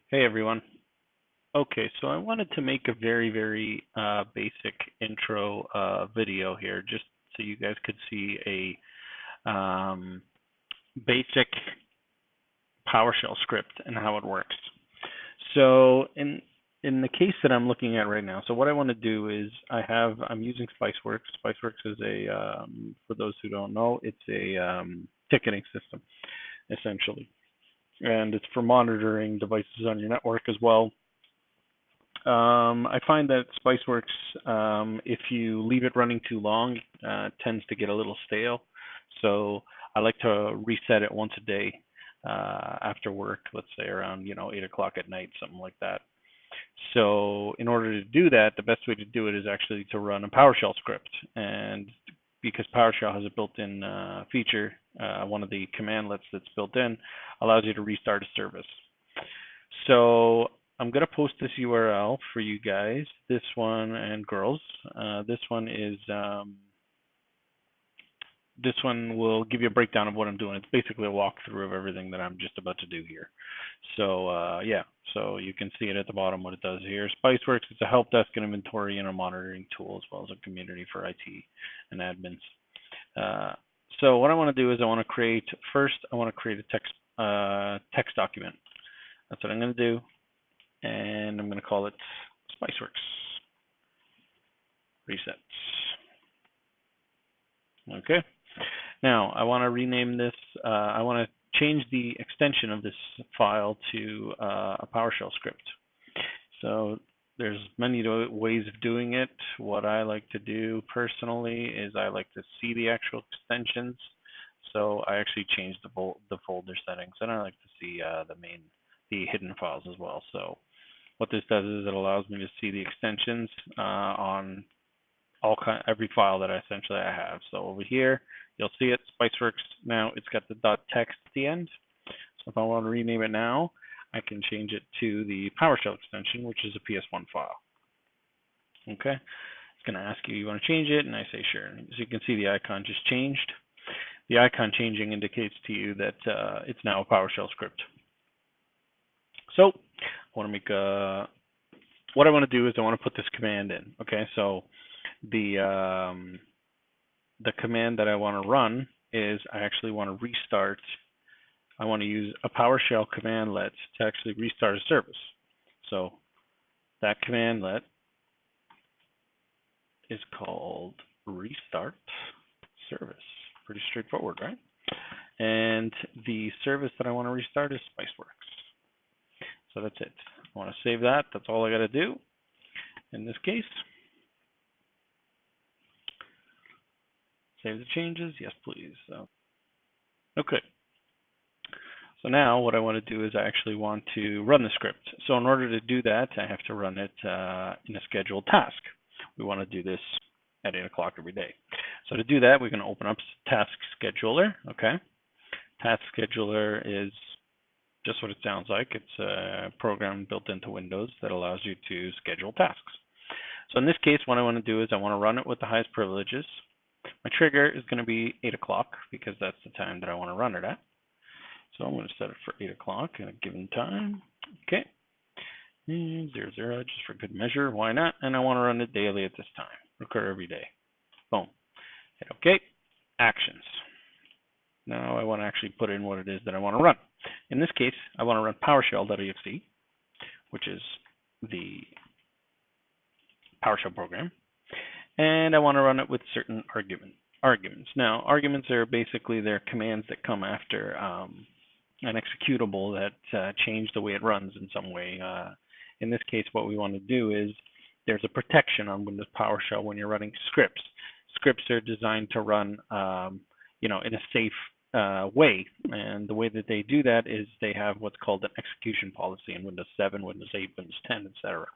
Hey everyone. Okay, so I wanted to make a very basic intro video here, just so you guys could see a basic PowerShell script and how it works. So in the case that I'm looking at right now, so what I want to do is I'm using Spiceworks. Spiceworks is for those who don't know, it's a ticketing system essentially, and it's for monitoring devices on your network as well. I find that Spiceworks, if you leave it running too long, tends to get a little stale. So I like to reset it once a day after work, let's say around 8 o'clock at night, something like that. So in order to do that, the best way to do it is actually to run a PowerShell script. And because PowerShell has a built-in feature, one of the commandlets that's built in allows you to restart a service. So I'm going to post this URL for you guys, this one and girls. This one will give you a breakdown of what I'm doing. It's basically a walkthrough of everything that I'm just about to do here. So yeah, so you can see it at the bottom what it does here. Spiceworks is a help desk and inventory and a monitoring tool, as well as a community for IT and admins. So what I want to do is I want to create a text document. That's what I'm going to do, and I'm going to call it Spiceworks Resets. Okay. Now I want to rename this. I want to change the extension of this file to a PowerShell script. So there's many ways of doing it. What I like to do personally is I like to see the actual extensions. So I actually changed the folder settings, and I like to see the hidden files as well. So what this does is it allows me to see the extensions on every file that I have. So over here, you'll see it, Spiceworks. Now it's got the .text at the end. So if I want to rename it now, I can change it to the PowerShell extension, which is a PS1 file. Okay, it's going to ask you want to change it, and I say sure. As you can see, the icon just changed. The icon changing indicates to you that it's now a PowerShell script. So I want to make what I want to do is I want to put this command in. Okay, so the command that I want to run is I actually want to restart. I want to use a PowerShell commandlet to actually restart a service. So that commandlet is called restart service. Pretty straightforward, right? And the service that I want to restart is Spiceworks. So that's it. I want to save that. That's all I got to do in this case. Save the changes. Yes, please. Okay. So now what I want to do is I actually want to run the script. So in order to do that, I have to run it in a scheduled task. We want to do this at 8 o'clock every day. So to do that, we're going to open up Task Scheduler. Okay. Task Scheduler is just what it sounds like. It's a program built into Windows that allows you to schedule tasks. So in this case, what I want to do is I want to run it with the highest privileges. My trigger is going to be 8 o'clock because that's the time that I want to run it at. So I'm going to set it for 8 o'clock at a given time. Okay. 0, 0, just for good measure. Why not? And I want to run it daily at this time. Recur every day. Boom. Hit OK. Actions. Now I want to actually put in what it is that I want to run. In this case, I want to run PowerShell.exe, which is the PowerShell program. And I want to run it with certain arguments. Now, arguments are basically they're commands that come after an executable that change the way it runs in some way. In this case, what we want to do is there's a protection on Windows PowerShell when you're running scripts. Scripts are designed to run, in a safe way, and the way that they do that is they have what's called an execution policy in Windows 7, Windows 8, Windows 10, etc.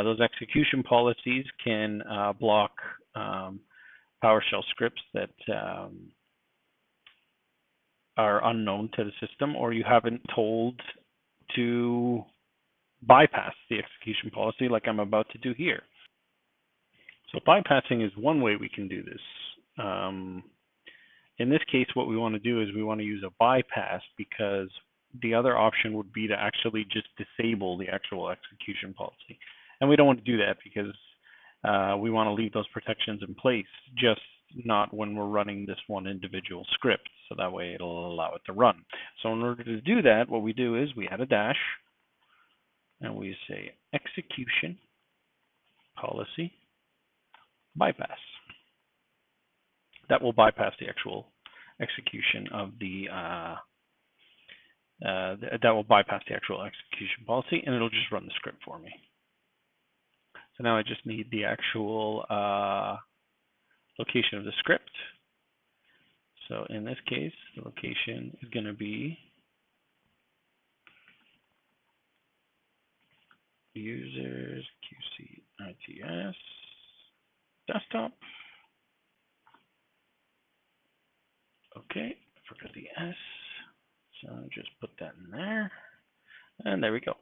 Those execution policies can block PowerShell scripts that are unknown to the system, or you haven't told to bypass the execution policy like I'm about to do here. So bypassing is one way we can do this. In this case, what we want to do is we want to use a bypass because the other option would be to actually just disable the actual execution policy. And we don't want to do that because we want to leave those protections in place, just not when we're running this one individual script. So that way it'll allow it to run. So in order to do that, what we do is we add a dash and we say execution policy bypass. That will bypass the actual execution of the that will bypass the actual execution policy, and it'll just run the script for me. So now I just need the actual location of the script. So in this case, the location is going to be users QC ITS desktop. Okay, I forgot the S, so just put that in there, and there we go.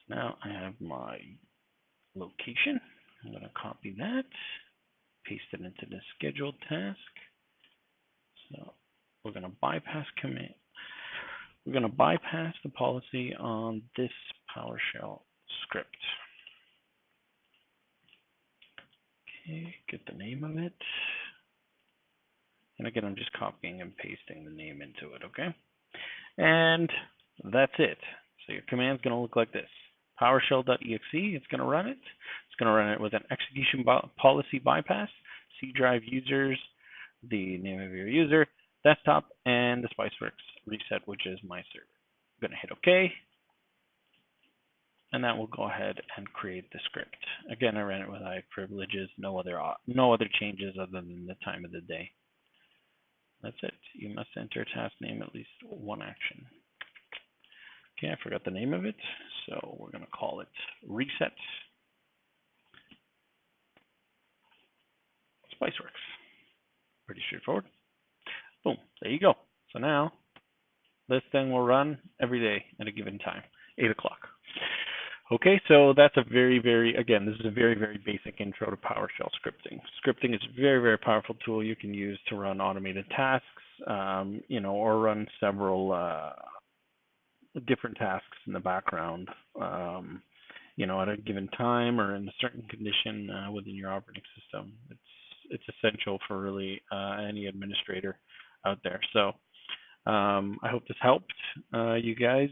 So now I have my location. I'm going to copy that, paste it into the scheduled task. So we're going to bypass command. We're going to bypass the policy on this PowerShell script. Okay, get the name of it. And again, I'm just copying and pasting the name into it, okay? And that's it. So your command's going to look like this. PowerShell.exe, it's going to run it. It's going to run it with an execution policy bypass, C drive users, the name of your user, desktop, and the Spiceworks reset, which is my server. I'm going to hit OK. And that will go ahead and create the script. Again, I ran it with high privileges, no other changes other than the time of the day. That's it. You must enter task name at least one action. Okay, I forgot the name of it, so we're going to call it reset Spiceworks. Pretty straightforward. Boom, there you go. So now this thing will run every day at a given time, 8 o'clock. Okay, so that's a again, this is a very basic intro to PowerShell scripting. Scripting is a very powerful tool you can use to run automated tasks, or run several different tasks in the background, at a given time or in a certain condition within your operating system. It's essential for really any administrator out there. So I hope this helped you guys,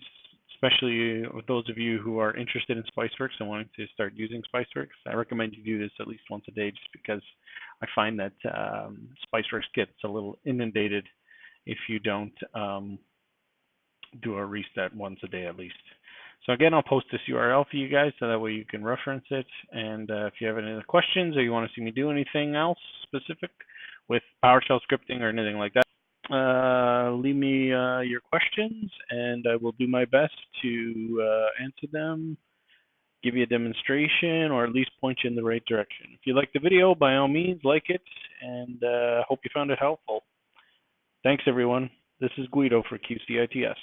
especially with those of you who are interested in Spiceworks and wanting to start using Spiceworks. I recommend you do this at least once a day, just because I find that Spiceworks gets a little inundated if you don't do a reset once a day at least. So again, I'll post this URL for you guys so that way you can reference it. And if you have any other questions or you want to see me do anything else specific with PowerShell scripting or anything like that, leave me your questions and I will do my best to answer them, give you a demonstration, or at least point you in the right direction. If you like the video, by all means, like it, and hope you found it helpful. Thanks, everyone. This is Guido for QCITS.